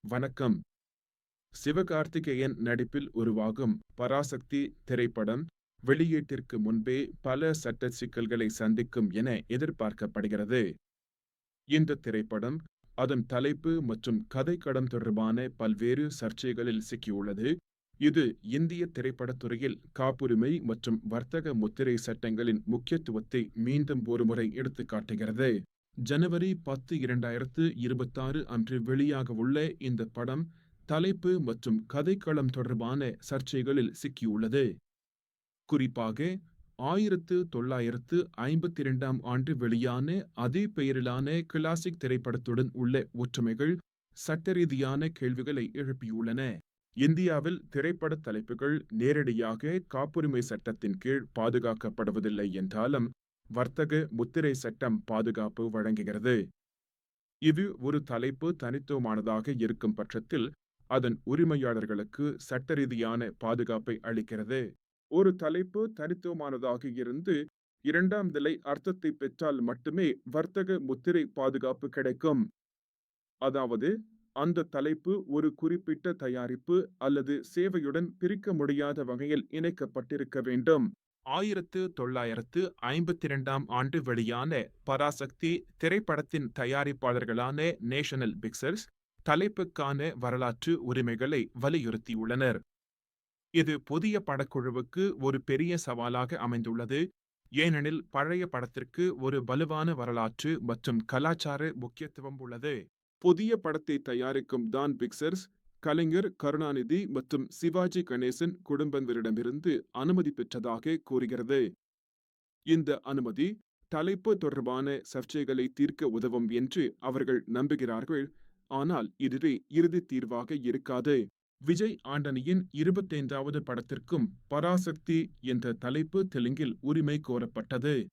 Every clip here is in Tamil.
வணக்கம். சிவகார்த்திகேயன் நடிப்பில் உருவாகும் பராசக்தி திரைப்படம் வெளியீட்டிற்கு முன்பே பல சட்ட சிக்கல்களை சந்திக்கும் என எதிர்பார்க்கப்படுகிறது. இந்த திரைப்படம் அதன் தலைப்பு மற்றும் கதைக்களம் தொடர்பான பல்வேறு சர்ச்சைகளில் சிக்கியுள்ளது. இது இந்திய திரைப்படத் துறையில் காப்புரிமை மற்றும் வர்த்தக முத்திரை சட்டங்களின் முக்கியத்துவத்தை மீண்டும் ஒருமுறை எடுத்துக்காட்டுகிறது. ஜனவரி 10, 2026 அன்று வெளியாகவுள்ள இந்த படம் தலைப்பு மற்றும் கதைக்களம் தொடர்பான சர்ச்சைகளில் சிக்கியுள்ளது. குறிப்பாக 1952ஆம் ஆண்டு வெளியான அதே பெயரிலான கிளாசிக் திரைப்படத்துடன் உள்ள ஒற்றுமைகள் சட்டரீதியான கேள்விகளை எழுப்பியுள்ளன. இந்தியாவில் திரைப்பட தலைப்புகள் நேரடியாக காப்புரிமை சட்டத்தின் கீழ் பாதுகாக்கப்படுவதில்லை என்றாலும் வர்த்தக முத்திரை சட்டம் பாதுகாப்பு வழங்குகிறது. இது ஒரு தலைப்பு தனித்துவமானதாக இருக்கும் பட்சத்தில் அதன் உரிமையாளர்களுக்கு சட்டரீதியான பாதுகாப்பை அளிக்கிறது. ஒரு தலைப்பு தனித்துவமானதாக இருந்து இரண்டாம் நிலை அர்த்தத்தை பெற்றால் மட்டுமே வர்த்தக முத்திரை பாதுகாப்பு கிடைக்கும். அதாவது அந்த தலைப்பு ஒரு குறிப்பிட்ட தயாரிப்பு அல்லது சேவையுடன் பிரிக்க முடியாத வகையில் இணைக்கப்பட்டிருக்க வேண்டும். 1952ஆம் ஆண்டு வெளியான பராசக்தி திரைப்படத்தின் தயாரிப்பாளர்களான நேஷனல் பிக்சர்ஸ் தலைப்புக்கான வரலாற்று உரிமைகளை வலியுறுத்தியுள்ளனர். இது புதிய படக்குழுவுக்கு ஒரு பெரிய சவாலாக அமைந்துள்ளது. ஏனெனில் பழைய படத்திற்கு ஒரு வலுவான வரலாற்று மற்றும் கலாச்சார முக்கியத்துவம் உள்ளது. புதிய படத்தை தயாரிக்கும் டான் பிக்சர்ஸ் கலைஞர் கருணாநிதி மற்றும் சிவாஜி கணேசன் குடும்பங்களிடமிருந்து அனுமதி பெற்றதாக கூறுகிறது. இந்த அனுமதி தலைப்பு தொடர்பான சர்ச்சைகளை தீர்க்க உதவும் என்று அவர்கள் நம்புகிறார்கள். ஆனால் இதுவே இறுதி தீர்வாக இருக்காது. விஜய் ஆண்டனியின் 25வது படத்திற்கும் பராசக்தி என்ற தலைப்பு தெலுங்கில் உரிமை கோரப்பட்டது.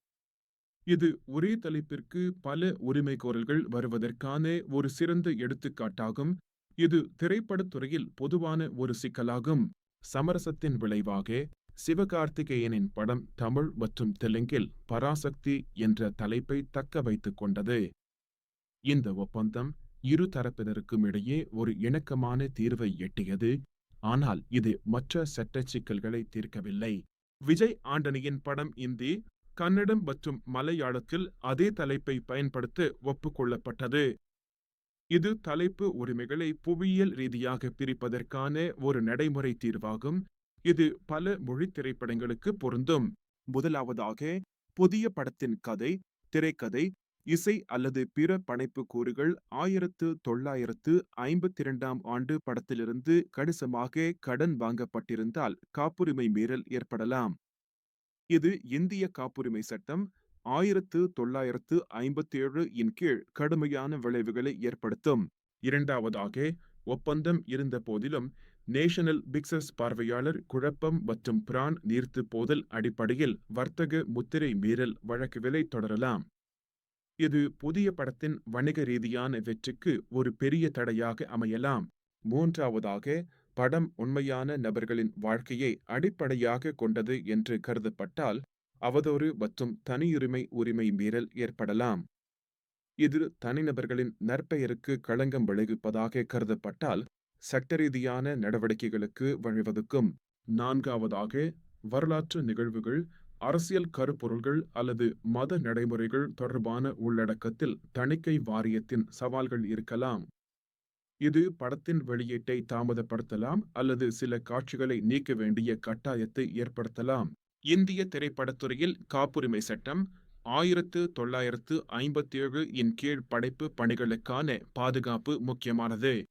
இது ஒரே தலைப்பிற்கு பல உரிமை கோரல்கள் வருவதற்கான ஒரு சிறந்த எடுத்துக்காட்டாகும். இது திரைப்படத் துறையில் பொதுவான ஒரு சிக்கலாகும். சமரசத்தின் விளைவாக சிவகார்த்திகேயனின் படம் தமிழ் மற்றும் தெலுங்கில் பராசக்தி என்ற தலைப்பை தக்க வைத்துக் கொண்டது. இந்த ஒப்பந்தம் இரு தரப்பினருக்கும் இடையே ஒரு இணக்கமான தீர்வை எட்டியது. ஆனால் இது மற்ற சட்ட சிக்கல்களை தீர்க்கவில்லை. விஜய் ஆண்டனியின் படம் இந்தி, கன்னடம் மற்றும் மலையாளத்தில் அதே தலைப்பை பயன்படுத்த ஒப்புக்கொள்ளப்பட்டது. இது தலைப்பு உரிமைகளை புவியியல் ரீதியாக பிரிப்பதற்கான ஒரு நடைமுறை தீர்வாகும். இது பல மொழி திரைப்படங்களுக்கு பொருந்தும். முதலாவதாக, புதிய படத்தின் கதை, திரைக்கதை, இசை அல்லது பிற படைப்பு கூறுகள் 1952ஆம் ஆண்டு படத்திலிருந்து கணிசமாக கடன் வாங்கப்பட்டிருந்தால் காப்புரிமை மீறல் ஏற்படலாம். இது இந்திய காப்புரிமை சட்டம் 1957 இன் கீழ் கடுமையான விளைவுகளை ஏற்படுத்தும். இரண்டாவதாக, ஒப்பந்தம் இருந்த போதிலும் நேஷனல் பிக்சர்ஸ் பார்வையாளர் குழப்பம் மற்றும் பிரான் நீர்த்து போதல் அடிப்படையில் வர்த்தக முத்திரை மீறல் வழக்குகளை தொடரலாம். இது புதிய படத்தின் வணிக ரீதியான வெற்றிக்கு ஒரு பெரிய தடையாக அமையலாம். மூன்றாவதாக, படம் உண்மையான நபர்களின் வாழ்க்கையை அடிப்படையாக கொண்டது என்று கருதப்பட்டால் அவதூறு மற்றும் தனியுரிமை உரிமை மீறல் ஏற்படலாம். இது தனிநபர்களின் நற்பெயருக்கு களங்கம் விளைவிப்பதாக கருதப்பட்டால் சட்டரீதியான நடவடிக்கைகளுக்கு வழிவகுக்கும். நான்காவதாக, வரலாற்று நிகழ்வுகள், அரசியல் கருப்பொருள்கள் அல்லது மத நடைமுறைகள் தொடர்பான உள்ளடக்கத்தில் தணிக்கை வாரியத்தின் சவால்கள் இருக்கலாம். இது படத்தின் வெளியீட்டை தாமதப்படுத்தலாம் அல்லது சில காட்சிகளை நீக்க வேண்டிய கட்டாயத்தை ஏற்படுத்தலாம். இந்திய திரைப்படத்துறையில் காப்புரிமை சட்டம் 1957 இன் கீழ் படைப்பு பணிகளுக்கான பாதுகாப்பு முக்கியமானது.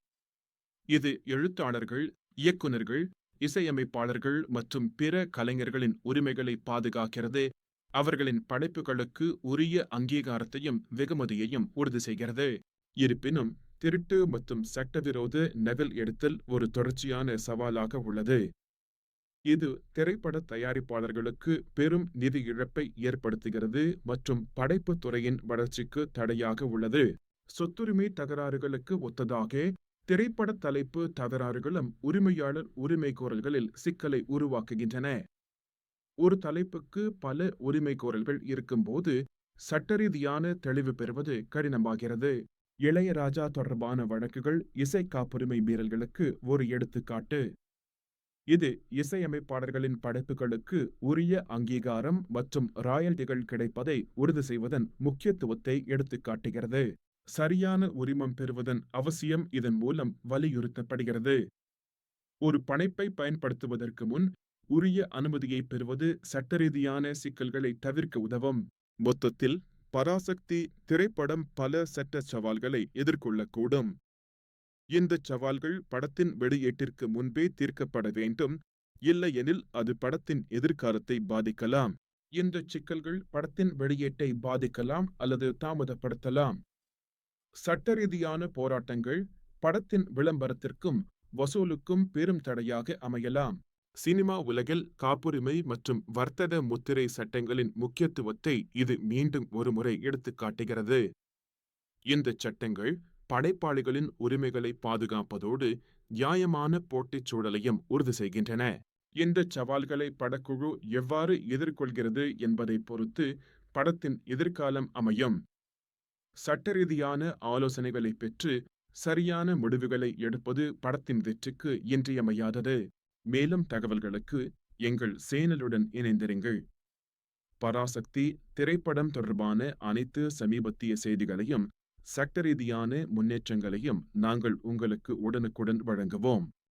இது எழுத்தாளர்கள், இயக்குநர்கள், இசையமைப்பாளர்கள் மற்றும் பிற கலைஞர்களின் உரிமைகளை பாதுகாக்கிறது. அவர்களின் படைப்புகளுக்கு உரிய அங்கீகாரத்தையும் வெகுமதியையும் உறுதி செய்கிறது. இருப்பினும் திருட்டு மற்றும் சட்டவிரோத நகல் எடுத்தல் ஒரு தொடர்ச்சியான சவாலாக உள்ளது. இது திரைப்பட தயாரிப்பாளர்களுக்கு பெரும் நிதி இழப்பை ஏற்படுத்துகிறது மற்றும் படைப்புத் துறையின் வளர்ச்சிக்கு தடையாக உள்ளது. சொத்துரிமை தகராறுகளுக்கு ஒத்ததாக திரைப்பட தலைப்பு தகராறுகளும் உரிமையாளர் உரிமைகோரல்களில் சிக்கலை உருவாக்குகின்றன. ஒரு தலைப்புக்கு பல உரிமைகோரல்கள் இருக்கும்போது சட்டரீதியான தெளிவு பெறுவது கடினமாகிறது. இளையராஜா தொடர்பான வழக்குகள் இசை காப்புரிமை மீறல்களுக்கு ஒரு எடுத்துக்காட்டு. இது இசையமைப்பாளர்களின் படைப்புகளுக்கு உரிய அங்கீகாரம் மற்றும் ராயல்டிகள் கிடைப்பதை உறுதி செய்வதன் முக்கியத்துவத்தை எடுத்துக்காட்டுகிறது. சரியான உரிமம் பெறுவதன் அவசியம் இதன் மூலம் வலியுறுத்தப்படுகிறது. ஒரு படைப்பை பயன்படுத்துவதற்கு முன் உரிய அனுமதியை பெறுவது சட்டரீதியான சிக்கல்களை தவிர்க்க உதவும். மொத்தத்தில், பராசக்தி திரைப்படம் பல சட்ட சவால்களை எதிர்கொள்ளக்கூடும். இந்த சவால்கள் படத்தின் வெளியீட்டிற்கு முன்பே தீர்க்கப்பட வேண்டும், இல்லையெனில் அது படத்தின் எதிர்காலத்தை பாதிக்கலாம். இந்த சிக்கல்கள் படத்தின் வெளியீட்டை பாதிக்கலாம் அல்லது தாமதப்படுத்தலாம். சட்டரீதியான போராட்டங்கள் படத்தின் விளம்பரத்திற்கும் வசூலுக்கும் பெரும் தடையாக அமையலாம். சினிமா உலகில் காப்புரிமை மற்றும் வர்த்தக முத்திரை சட்டங்களின் முக்கியத்துவத்தை இது மீண்டும் ஒருமுறை எடுத்துக்காட்டுகிறது. இந்த சட்டங்கள் படைப்பாளிகளின் உரிமைகளை பாதுகாப்பதோடு நியாயமான போட்டிச் சூழலையும் உறுதி செய்கின்றன. இந்த சவால்களை படக்குழு எவ்வாறு எதிர்கொள்கிறது என்பதை பொறுத்து படத்தின் எதிர்காலம் அமையும். சட்டரீதியான ஆலோசனைகளை பெற்று சரியான முடிவுகளை எடுப்பது படத்தின் வெற்றிக்கு இன்றியமையாதது. மேலும் தகவல்களுக்கு எங்கள் சேனலுடன் இணைந்திருங்கள். பராசக்தி திரைப்படம் தொடர்பான அனைத்து சமீபத்திய செய்திகளையும் சட்டரீதியான முன்னேற்றங்களையும் நாங்கள் உங்களுக்கு உடனுக்குடன் வழங்குவோம்.